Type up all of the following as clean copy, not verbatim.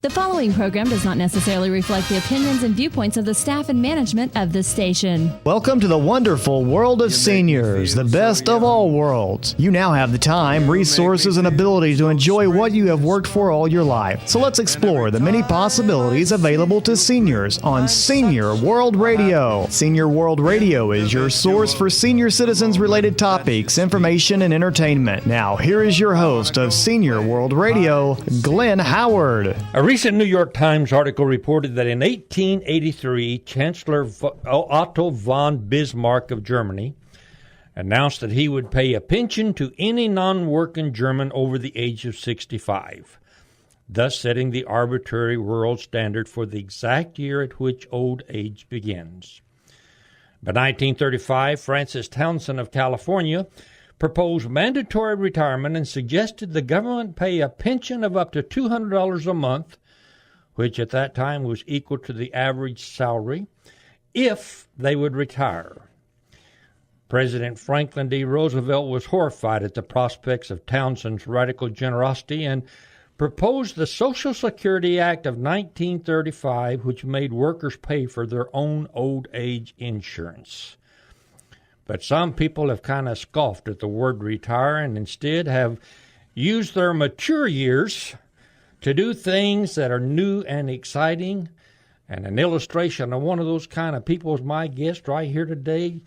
The following program does not necessarily reflect the opinions and viewpoints of the staff and management of this station. Welcome to the wonderful world of seniors, the best of all worlds. You now have the time, resources, and ability to enjoy what you have worked for all your life. So let's explore the many possibilities available to seniors on Senior World Radio. Senior World Radio is your source for senior citizens-related topics, information, and entertainment. Now, here is your host of Senior World Radio, Glenn Howard. A recent New York Times article reported that in 1883, Chancellor Otto von Bismarck of Germany announced that he would pay a pension to any non-working German over the age of 65, thus setting the arbitrary world standard for the exact year at which old age begins. By 1935, Francis Townsend of California proposed mandatory retirement and suggested the government pay a pension of up to $200 a month, which at that time was equal to the average salary, if they would retire. President Franklin D. Roosevelt was horrified at the prospects of Townsend's radical generosity and proposed the Social Security Act of 1935, which made workers pay for their own old age insurance. But some people have kind of scoffed at the word retire and instead have used their mature years to do things that are new and exciting. And an illustration of one of those kind of people is my guest right here today,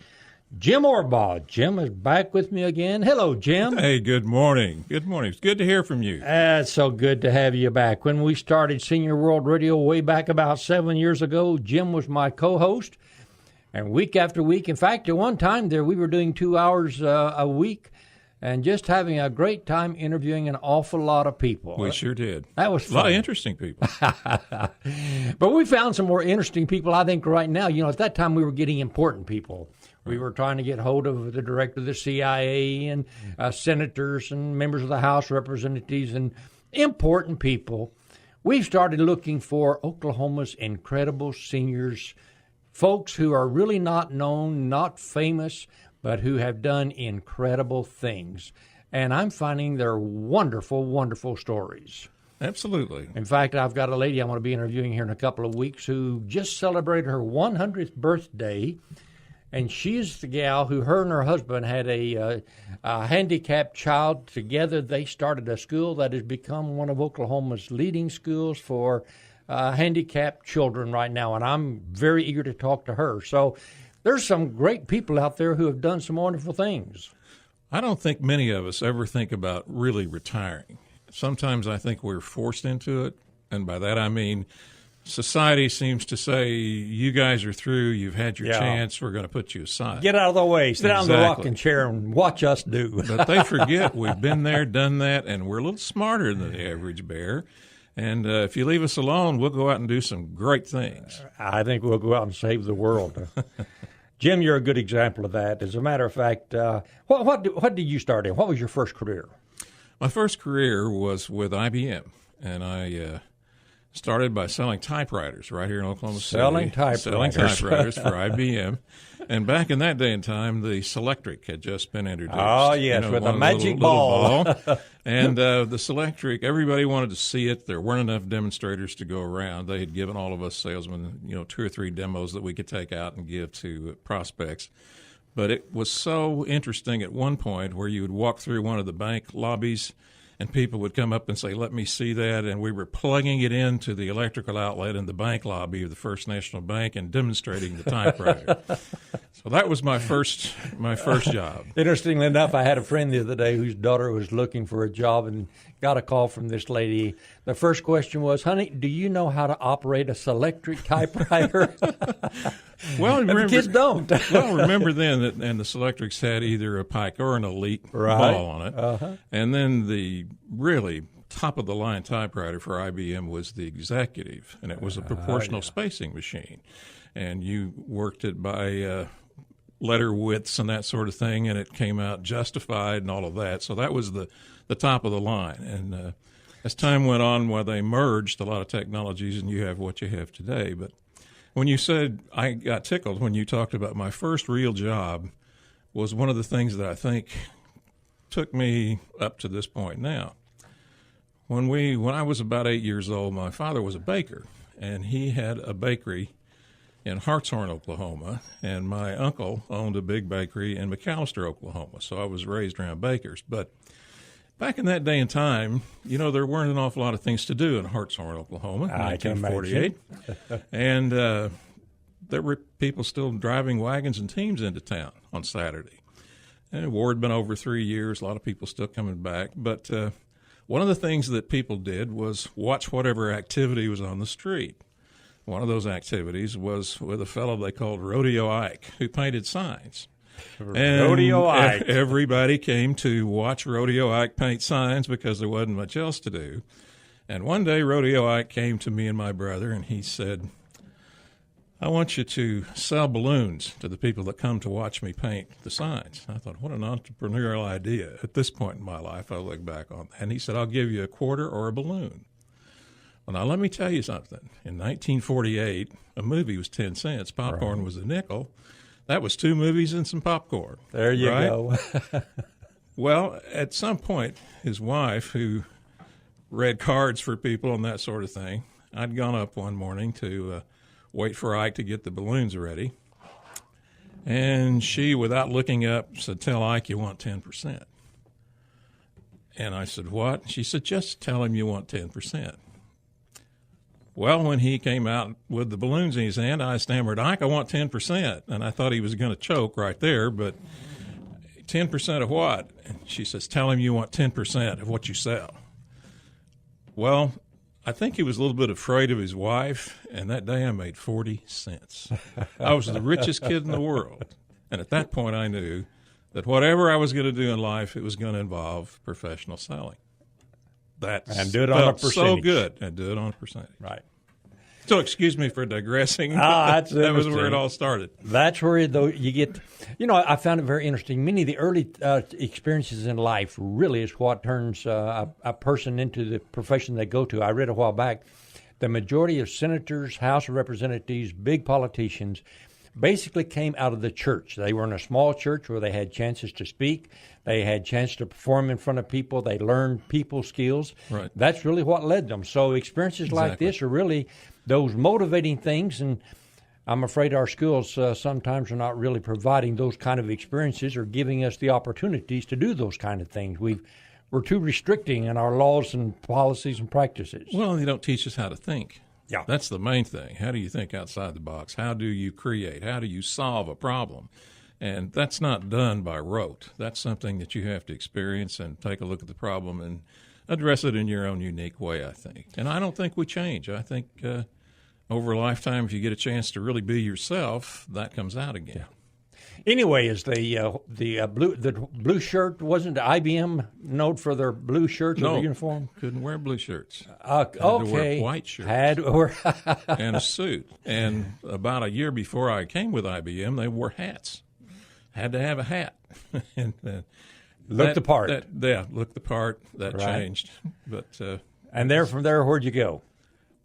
Jim Orebaugh. Jim is back with me again. Hello, Jim. Hey, good morning. Good morning. It's good to hear from you. It's so good to have you back. When we started Senior World Radio way back about 7 years ago, Jim was my co-host. And week after week, in fact, at one time there, we were doing 2 hours a week and just having a great time interviewing an awful lot of people. We sure did. That was fun. A lot of interesting people. But we found some more interesting people, I think, right now. You know, at that time we were getting important people. We were trying to get hold of the director of the CIA and senators and members of the House of Representatives and important people. We've started looking for Oklahoma's incredible seniors, folks who are really not known, not famous, but who have done incredible things. And I'm finding they're wonderful, wonderful stories. Absolutely. In fact, I've got a lady I'm going to be interviewing here in a couple of weeks who just celebrated her 100th birthday. And she's the gal who, her and her husband had a handicapped child. Together, they started a school that has become one of Oklahoma's leading schools for handicapped children right now, and I'm very eager to talk to her. So there's some great people out there who have done some wonderful things. I don't think many of us ever think about really retiring. Sometimes I think we're forced into it, and by that I mean society seems to say, you guys are through, you've had your chance, we're going to put you aside. Get out of the way, sit down in the rocking chair and watch us do. But they forget we've been there, done that, and we're a little smarter than the average bear. And if you leave us alone, we'll go out and do some great things. I think we'll go out and save the world. Jim, you're a good example of that. As a matter of fact, what did you start in? What was your first career? My first career was with IBM, and I started by selling typewriters right here in Oklahoma City. Selling typewriters for IBM. And back in that day and time, the Selectric had just been introduced. Oh, yes, with a magic ball. And the Selectric, everybody wanted to see it. There weren't enough demonstrators to go around. They had given all of us salesmen, 2 or 3 demos that we could take out and give to prospects. But it was so interesting at one point where you would walk through one of the bank lobbies and people would come up and say, let me see that. And we were plugging it into the electrical outlet in the bank lobby of the First National Bank and demonstrating the typewriter. So that was my first job. Interestingly enough, I had a friend the other day whose daughter was looking for a job and got a call from this lady. The first question was, honey, do you know how to operate a Selectric typewriter? Well, remember, the kids don't. Well, remember then that and the Selectrics had either a Pike or an Elite ball on it. Uh-huh. And then the really top-of-the-line typewriter for IBM was the Executive, and it was a proportional spacing machine. And you worked it by letter widths and that sort of thing, and it came out justified and all of that. So that was the top of the line. And as time went on, while they merged a lot of technologies, and you have what you have today. But when you said, I got tickled when you talked about my first real job was one of the things that I think took me up to this point now. When I was about 8 years old, my father was a baker, and he had a bakery in Hartshorn, Oklahoma, and my uncle owned a big bakery in McAllister, Oklahoma. So I was raised around bakers. But back in that day and time, there weren't an awful lot of things to do in Hartshorn, Oklahoma, in 1948. And there were people still driving wagons and teams into town on Saturday. And the war had been over 3 years, a lot of people still coming back. But one of the things that people did was watch whatever activity was on the street. One of those activities was with a fellow they called Rodeo Ike, who painted signs. Rodeo Ike. Everybody came to watch Rodeo Ike paint signs because there wasn't much else to do. And one day, Rodeo Ike came to me and my brother, and he said, I want you to sell balloons to the people that come to watch me paint the signs. I thought, what an entrepreneurial idea. At this point in my life, I look back on that. And he said, I'll give you a quarter or a balloon. Well, now, let me tell you something. In 1948, a movie was 10 cents. Popcorn was a nickel. That was 2 movies and some popcorn. There you go. Well, at some point, his wife, who read cards for people and that sort of thing, I'd gone up one morning to wait for Ike to get the balloons ready. And she, without looking up, said, tell Ike you want 10%. And I said, what? She said, just tell him you want 10%. Well, when he came out with the balloons in his hand, I stammered, Ike, I want 10%. And I thought he was going to choke right there, but 10% of what? And she says, tell him you want 10% of what you sell. Well, I think he was a little bit afraid of his wife, and that day I made 40 cents. I was the richest kid in the world. And at that point I knew that whatever I was going to do in life, it was going to involve professional selling. And do it on a percentage. So good, and do it on a percentage. Right. So excuse me for digressing. That was where it all started. That's where you get, I found it very interesting. Many of the early experiences in life really is what turns a person into the profession they go to. I read a while back, the majority of senators, House of Representatives, big politicians, basically came out of the church. They were in a small church where they had chances to speak. They had chance to perform in front of people. They learned people skills. Right. That's really what led them. So experiences like this are really those motivating things, and I'm afraid our schools sometimes are not really providing those kind of experiences or giving us the opportunities to do those kind of things. We're too restricting in our laws and policies and practices. Well, they don't teach us how to think. Yeah. That's the main thing. How do you think outside the box? How do you create? How do you solve a problem? And that's not done by rote. That's something that you have to experience and take a look at the problem and address it in your own unique way, I think. And I don't think we change. I think over a lifetime, if you get a chance to really be yourself, that comes out again. Yeah. Anyway, is the blue shirt, wasn't IBM known for their blue shirts or uniform? Couldn't wear blue shirts. Had to wear white shirts and a suit. And about a year before I came with IBM, they wore hats. Had to have a hat. And look the part. Look the part. That changed. But and from there, where'd you go?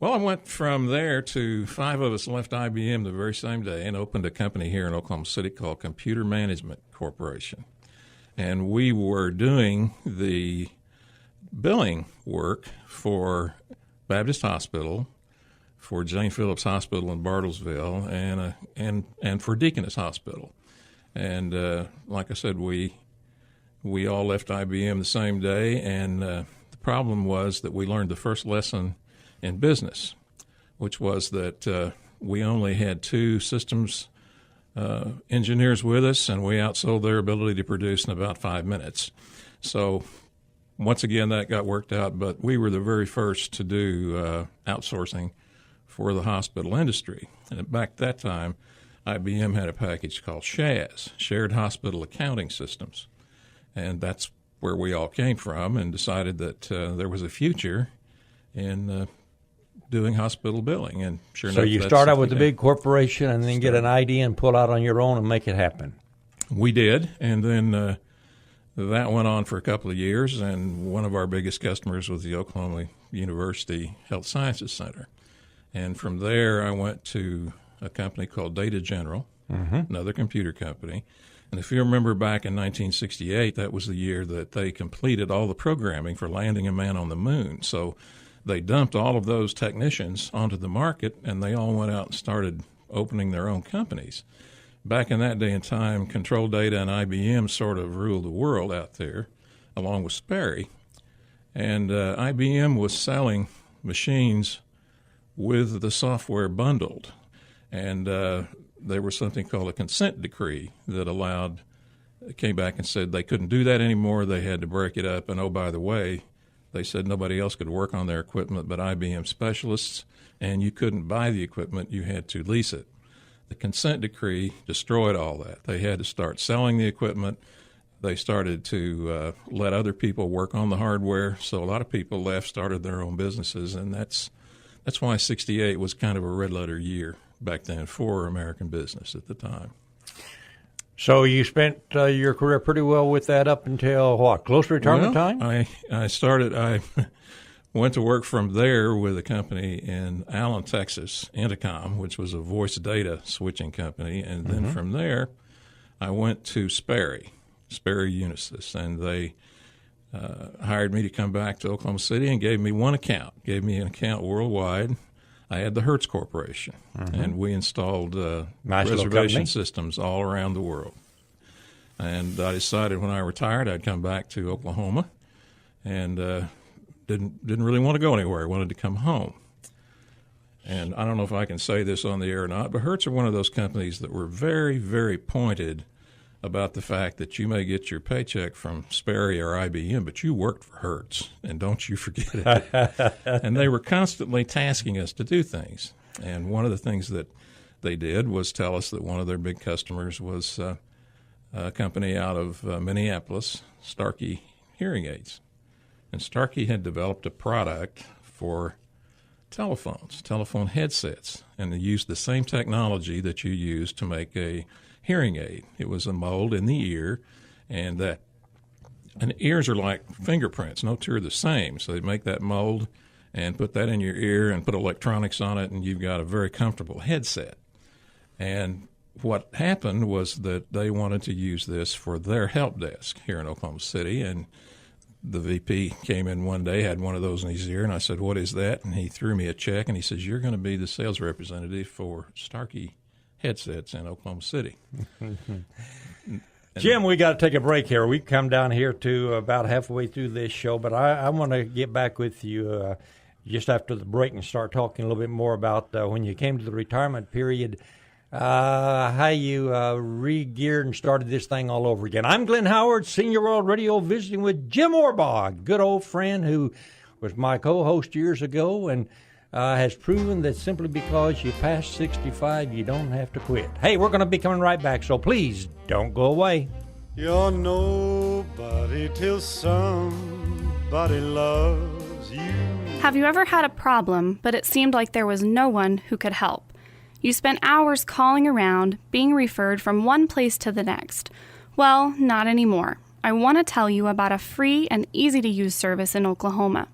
Well, I went from there to 5 of us left IBM the very same day and opened a company here in Oklahoma City called Computer Management Corporation. And we were doing the billing work for Baptist Hospital, for Jane Phillips Hospital in Bartlesville, and for Deaconess Hospital. And like I said, we all left IBM the same day, and the problem was that we learned the first lesson in business, which was that we only had 2 systems engineers with us, and we outsold their ability to produce in about 5 minutes. So once again, that got worked out, but we were the very first to do outsourcing for the hospital industry. And back at that time, IBM had a package called SHAS, Shared Hospital Accounting Systems. And that's where we all came from, and decided that there was a future in doing hospital billing. And sure enough, so you start out with a big corporation and then get an idea and pull out on your own and make it happen. We did, and then that went on for a couple of years, and one of our biggest customers was the Oklahoma University Health Sciences Center. And from there, I went to a company called Data General, another computer company, And if you remember back in 1968, that was the year that they completed all the programming for landing a man on the moon. So they dumped all of those technicians onto the market, and they all went out and started opening their own companies. Back in that day and time, Control Data and IBM sort of ruled the world out there, along with Sperry. And IBM was selling machines with the software bundled. And there was something called a consent decree that came back and said they couldn't do that anymore. They had to break it up. And, oh, by the way, they said nobody else could work on their equipment but IBM specialists, and you couldn't buy the equipment. You had to lease it. The consent decree destroyed all that. They had to start selling the equipment. They started to let other people work on the hardware. So a lot of people left, started their own businesses, and that's why 68 was kind of a red-letter year back then for American business at the time. So you spent your career pretty well with that up until, what, close to retirement time? I went to work from there with a company in Allen, Texas, Intercom, which was a voice data switching company. And then from there, I went to Sperry Unisys, and they hired me to come back to Oklahoma City and gave me an account worldwide. I had the Hertz Corporation, and we installed reservation systems all around the world. And I decided when I retired I'd come back to Oklahoma, and didn't really want to go anywhere. I wanted to come home. And I don't know if I can say this on the air or not, but Hertz are one of those companies that were very, very pointed about the fact that you may get your paycheck from Sperry or IBM, but you worked for Hertz, and don't you forget it. And they were constantly tasking us to do things. And one of the things that they did was tell us that one of their big customers was a company out of Minneapolis, Starkey Hearing Aids. And Starkey had developed a product for telephone headsets, and they used the same technology that you use to make a hearing aid. It was a mold in the ear, and ears are like fingerprints. No two are the same. So they make that mold and put that in your ear and put electronics on it, and you've got a very comfortable headset. And what happened was that they wanted to use this for their help desk here in Oklahoma City, and the VP came in one day, had one of those in his ear, and I said, "What is that?" And he threw me a check, and he says, "You're going to be the sales representative for Starkey headsets in Oklahoma City." Jim, we got to take a break here. We've come down here to about halfway through this show, but I want to get back with you just after the break and start talking a little bit more about when you came to the retirement period, how you re-geared and started this thing all over again. I'm Glenn Howard, Senior World Radio, visiting with Jim Orebaugh, good old friend who was my co-host years ago and has proven that simply because you pass 65, you don't have to quit. Hey, we're going to be coming right back, so please don't go away. You're nobody till somebody loves you. Have you ever had a problem, but it seemed like there was no one who could help? You spent hours calling around, being referred from one place to the next. Well, not anymore. I want to tell you about a free and easy-to-use service in Oklahoma.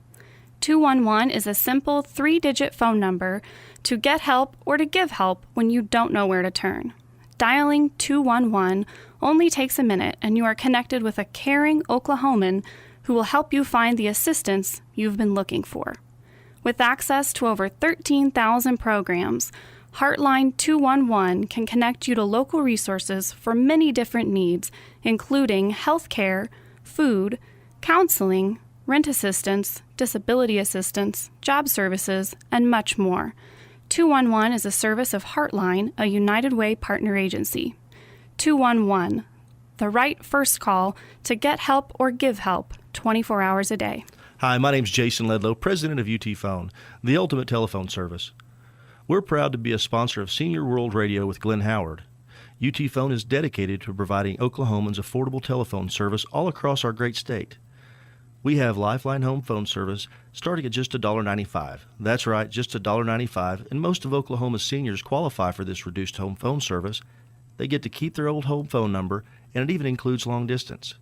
211 is a simple 3-digit phone number to get help or to give help when you don't know where to turn. Dialing 211 only takes a minute, and you are connected with a caring Oklahoman who will help you find the assistance you've been looking for. With access to over 13,000 programs, Heartline 211 can connect you to local resources for many different needs, including health care, food, counseling, rent assistance, disability assistance, job services, and much more. 211 is a service of Heartline, a United Way partner agency. 211, the right first call to get help or give help 24 hours a day. Hi, my name's Jason Ledlow, president of UT Phone, the ultimate telephone service. We're proud to be a sponsor of Senior World Radio with Glenn Howard. UT Phone is dedicated to providing Oklahomans affordable telephone service all across our great state. We have Lifeline Home Phone service starting at just $1.95. That's right, just $1.95, and most of Oklahoma's seniors qualify for this reduced home phone service. They get to keep their old home phone number, and it even includes long distance.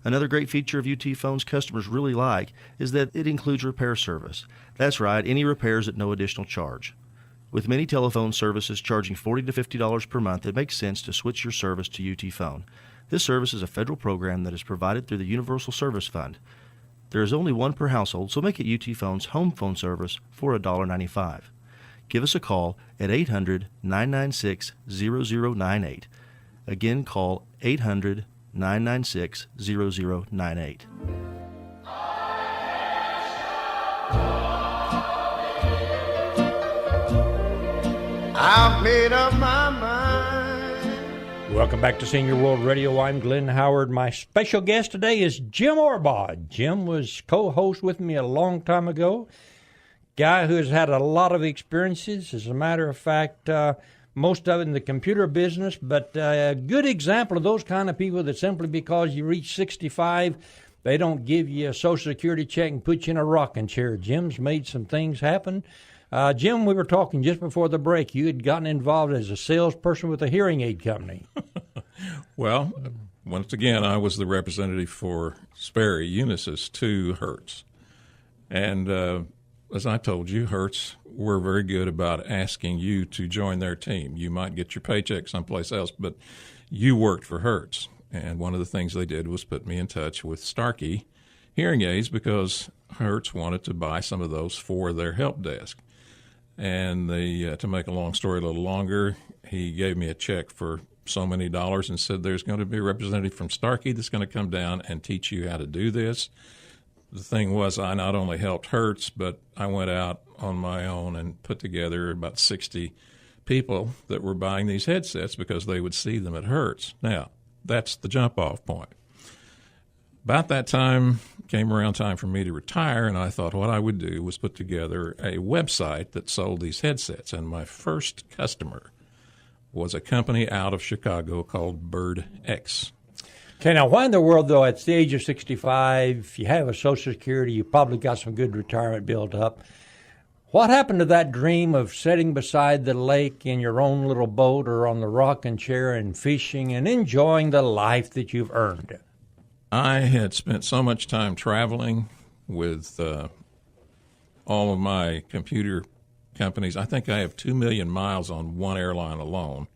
Another great feature of UT Phone's customers really like is that it includes repair service. That's right, any repairs at no additional charge. With many telephone services charging $40 to $50 per month, it makes sense to switch your service to UT Phone. This service is a federal program that is provided through the Universal Service Fund. There is only one per household, so make it UT Phone's home phone service for $1.95. Give us a call at 800-996-0098. Again, call 800-996-0098. I've made up my mind. Welcome back to Senior World Radio. I'm Glenn Howard. My special guest today is Jim Orebaugh. Jim was co-host with me a long time ago. Guy who has had a lot of experiences. As a matter of fact, most of it in the computer business, but a good example of those kind of people that simply because you reach 65, they don't give you a Social Security check and put you in a rocking chair. Jim's made some things happen. Jim, we were talking just before the break. You had gotten involved as a salesperson with a hearing aid company. Well, once again, I was the representative for Sperry Unisys to Hertz. And as I told you, Hertz were very good about asking you to join their team. You might get your paycheck someplace else, but you worked for Hertz. And one of the things they did was put me in touch with Starkey hearing aids because Hertz wanted to buy some of those for their help desk. And to make a long story a little longer, he gave me a check for so many dollars and said there's going to be a representative from Starkey that's going to come down and teach you how to do this. The thing was, I not only helped Hertz, but I went out on my own and put together about 60 people that were buying these headsets because they would see them at Hertz. Now, that's the jump-off point. About that time came around time for me to retire, and I thought what I would do was put together a website that sold these headsets. And my first customer was a company out of Chicago called Bird X. Okay, now why in the world, though, at the age of 65, if you have a Social Security, you probably got some good retirement built up. What happened to that dream of sitting beside the lake in your own little boat or on the rocking chair and fishing and enjoying the life that you've earned? I had spent so much time traveling with all of my computer companies. I think I have 2 million miles on one airline alone.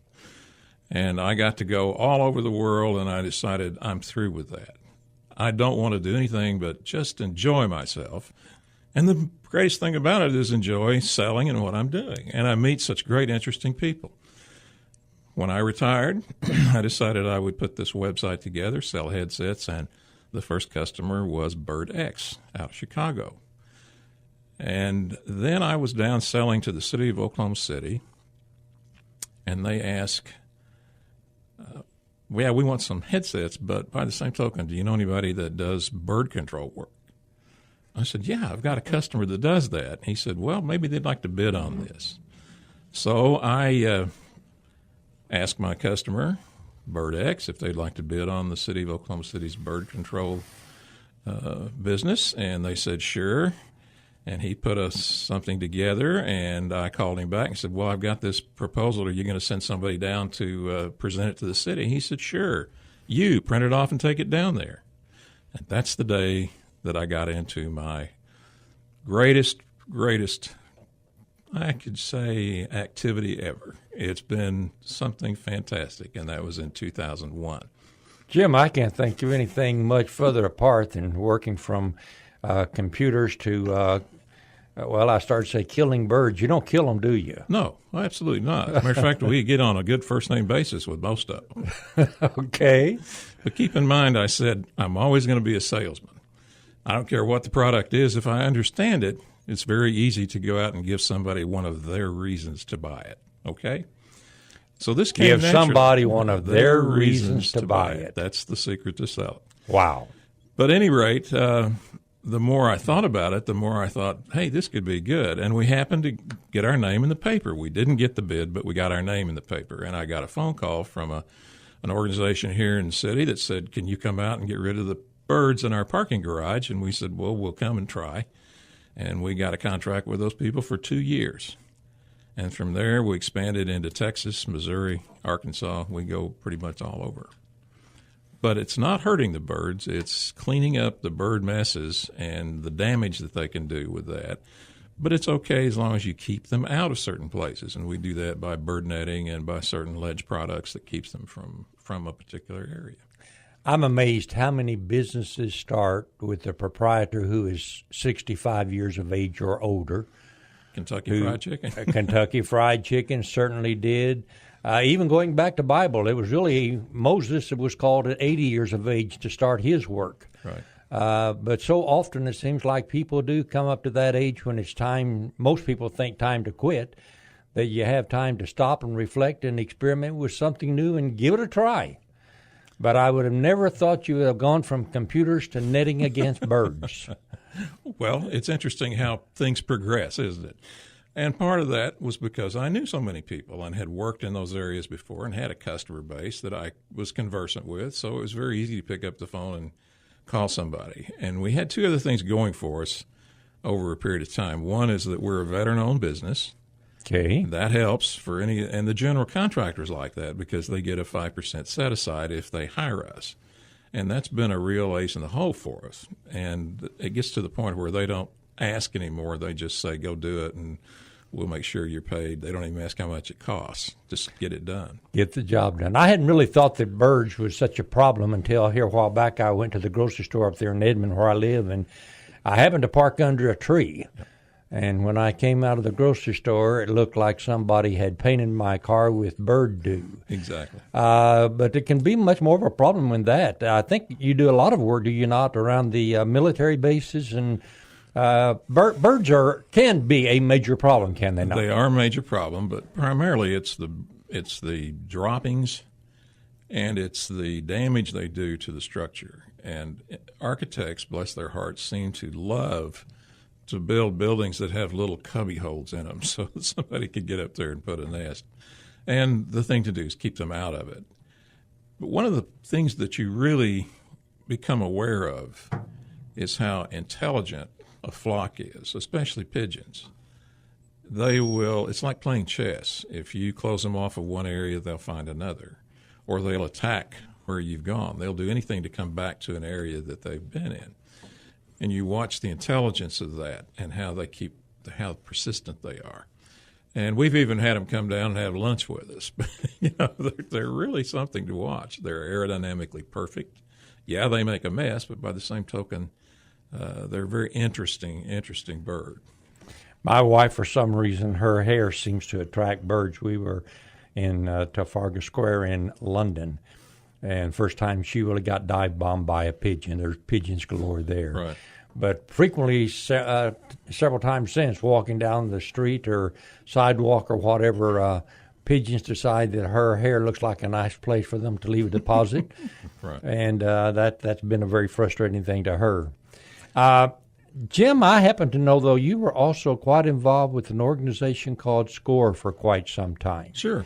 And I got to go all over the world, and I decided I'm through with that. I don't want to do anything but just enjoy myself. And the greatest thing about it is enjoy selling and what I'm doing. And I meet such great, interesting people. When I retired, I decided I would put this website together, sell headsets, and the first customer was Bird X out of Chicago. And then I was down selling to the city of Oklahoma City, and they asked, we want some headsets, but by the same token, do you know anybody that does bird control work? I said, yeah, I've got a customer that does that. He said, well, maybe they'd like to bid on this. So I asked my customer, Bird X, if they'd like to bid on the city of Oklahoma City's bird control business, and they said sure. And he put something together, and I called him back and said, well, I've got this proposal. Are you going to send somebody down to present it to the city? He said, sure. You print it off and take it down there. And that's the day that I got into my greatest, I could say, activity ever. It's been something fantastic, and that was in 2001. Jim, I can't think of anything much further apart than working from computers to, I started to say killing birds. You don't kill them, do you? No, absolutely not. As a matter of fact, we get on a good first-name basis with most of them. Okay. But keep in mind, I said, I'm always going to be a salesman. I don't care what the product is. If I understand it, it's very easy to go out and give somebody one of their reasons to buy it, okay? So this came give naturally. Somebody one of their reasons to buy it. That's the secret to sell it. Wow. But at any rate, the more I thought about it, the more I thought, hey, this could be good. And we happened to get our name in the paper. We didn't get the bid, but we got our name in the paper. And I got a phone call from an organization here in the city that said, can you come out and get rid of the birds in our parking garage? And we said, well, we'll come and try. And we got a contract with those people for 2 years. And from there, we expanded into Texas, Missouri, Arkansas. We go pretty much all over. But it's not hurting the birds. It's cleaning up the bird messes and the damage that they can do with that. But it's okay as long as you keep them out of certain places. And we do that by bird netting and by certain ledge products that keeps them from a particular area. I'm amazed how many businesses start with the proprietor who is 65 years of age or older. Fried Chicken. Kentucky Fried Chicken certainly did. Even going back to Bible, it was really Moses was called at 80 years of age to start his work. Right. But so often it seems like people do come up to that age when it's time, most people think time to quit, that you have time to stop and reflect and experiment with something new and give it a try. But I would have never thought you would have gone from computers to netting against birds. Well, it's interesting how things progress, isn't it? And part of that was because I knew so many people and had worked in those areas before and had a customer base that I was conversant with. So it was very easy to pick up the phone and call somebody. And we had two other things going for us over a period of time. One is that we're a veteran-owned business. Okay. That helps for any, and the general contractors like that because they get a 5% set aside if they hire us. And that's been a real ace in the hole for us. And it gets to the point where they don't ask anymore. They just say, go do it, and we'll make sure you're paid. They don't even ask how much it costs. Just get it done. Get the job done. I hadn't really thought that birds was such a problem until here a while back I went to the grocery store up there in Edmond where I live, and I happened to park under a tree. Yep. And when I came out of the grocery store, it looked like somebody had painted my car with bird dew. Exactly. But it can be much more of a problem than that. I think you do a lot of work, do you not, around the military bases? And birds can be a major problem, can they not? They are a major problem, but primarily it's the droppings and it's the damage they do to the structure. And architects, bless their hearts, seem to love to build buildings that have little cubby holes in them so that somebody could get up there and put a nest. And the thing to do is keep them out of it. But one of the things that you really become aware of is how intelligent a flock is, especially pigeons. It's like playing chess. If you close them off of one area, they'll find another. Or they'll attack where you've gone. They'll do anything to come back to an area that they've been in. And you watch the intelligence of that and how how persistent they are. And we've even had them come down and have lunch with us. But they're really something to watch. They're aerodynamically perfect. Yeah, they make a mess, but by the same token, they're a very interesting bird. My wife, for some reason, her hair seems to attract birds. We were in Trafalgar Square in London, and first time she really got dive bombed by a pigeon. There's pigeons galore there. Right. But frequently, several times since, walking down the street or sidewalk or whatever, pigeons decide that her hair looks like a nice place for them to leave a deposit. Right. And that's been a very frustrating thing to her. Jim, I happen to know, though, you were also quite involved with an organization called SCORE for quite some time. Sure.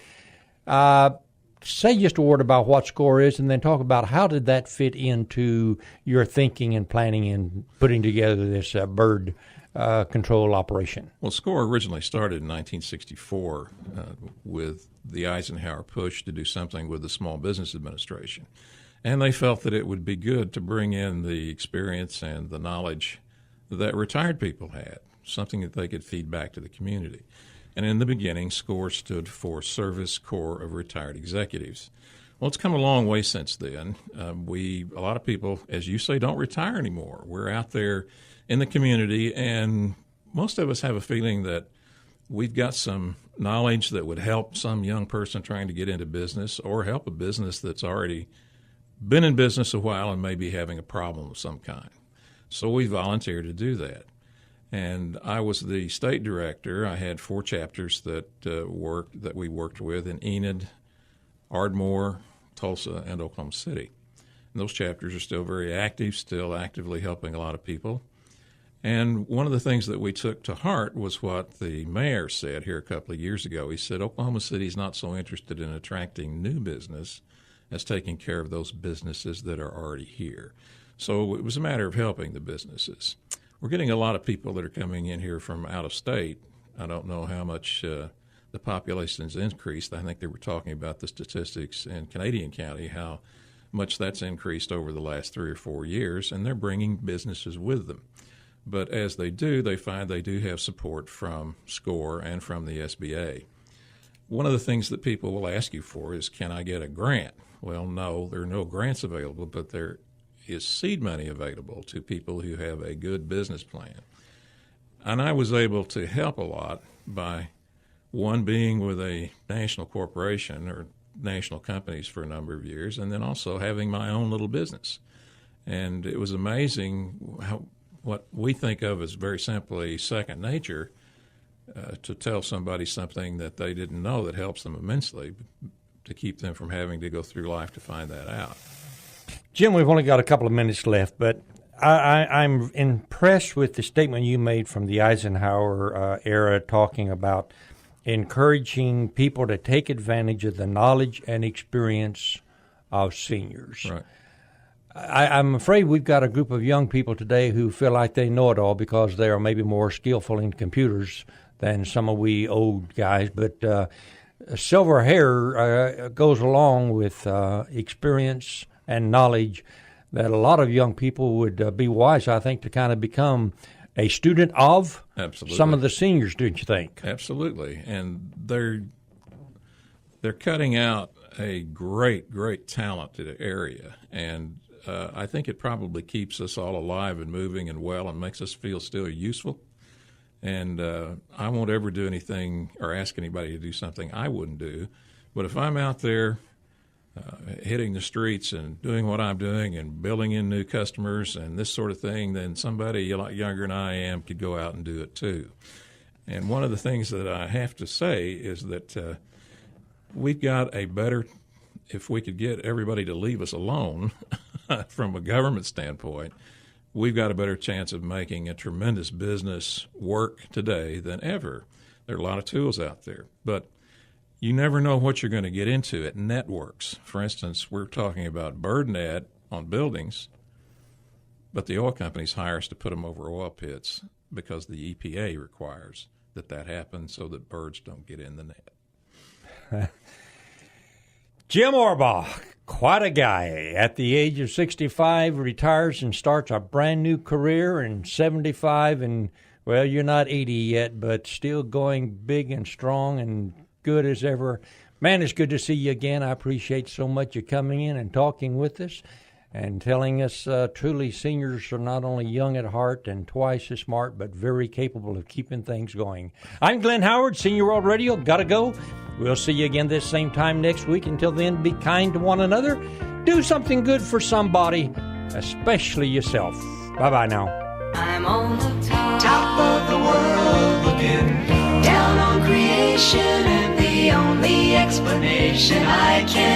Say just a word about what SCORE is, and then talk about how did that fit into your thinking and planning and putting together this bird control operation. Well, SCORE originally started in 1964 with the Eisenhower push to do something with the Small Business Administration. And they felt that it would be good to bring in the experience and the knowledge that retired people had, something that they could feed back to the community. And in the beginning, SCORE stood for Service Corps of Retired Executives. Well, it's come a long way since then. A lot of people, as you say, don't retire anymore. We're out there in the community, and most of us have a feeling that we've got some knowledge that would help some young person trying to get into business or help a business that's already been in business a while and may be having a problem of some kind. So we volunteered to do that. And I was the state director. I had 4 chapters that we worked with in Enid, Ardmore, Tulsa, and Oklahoma City. And those chapters are still very active, still actively helping a lot of people. And one of the things that we took to heart was what the mayor said here a couple of years ago. He said, Oklahoma City is not so interested in attracting new business as taking care of those businesses that are already here. So it was a matter of helping the businesses. We're getting a lot of people that are coming in here from out of state. I don't know how much the population has increased. I think they were talking about the statistics in Canadian County, how much that's increased over the last 3 or 4 years, and they're bringing businesses with them. But as they do, they find they do have support from SCORE and from the SBA. one of the things that people will ask you for is, can I get a grant? Well, no, there are no grants available, but there is seed money available to people who have a good business plan. And I was able to help a lot by, one, being with a national corporation or national companies for a number of years, and then also having my own little business. And it was amazing how what we think of as very simply second nature, to tell somebody something that they didn't know that helps them immensely, to keep them from having to go through life to find that out. Jim, we've only got a couple of minutes left, but I'm impressed with the statement you made from the Eisenhower era, talking about encouraging people to take advantage of the knowledge and experience of seniors. Right. I'm afraid we've got a group of young people today who feel like they know it all because they are maybe more skillful in computers than some of we old guys. But silver hair goes along with experience and knowledge that a lot of young people would be wise, I think, to kind of become a student of some of the seniors, don't you think? Absolutely. And they're cutting out a great talented area. And I think it probably keeps us all alive and moving and well and makes us feel still useful. And I won't ever do anything or ask anybody to do something I wouldn't do. But if I'm out there hitting the streets and doing what I'm doing and building in new customers and this sort of thing, then somebody a lot younger than I am could go out and do it too. And one of the things that I have to say is that we've got a better, if we could get everybody to leave us alone from a government standpoint, we've got a better chance of making a tremendous business work today than ever. There are a lot of tools out there, but you never know what you're going to get into at networks. For instance, we're talking about bird net on buildings, but the oil companies hire us to put them over oil pits because the EPA requires that happen so that birds don't get in the net. Jim Orebaugh, quite a guy. At the age of 65, retires and starts a brand new career, and 75, and, well, you're not 80 yet, but still going big and strong and good as ever. Man, it's good to see you again. I appreciate so much you coming in and talking with us and telling us truly seniors are not only young at heart and twice as smart, but very capable of keeping things going. I'm Glenn Howard, Senior World Radio. Gotta go. We'll see you again this same time next week. Until then, be kind to one another. Do something good for somebody, especially yourself. Bye-bye now. I'm on the top of the world looking down on creation, and the only explanation I can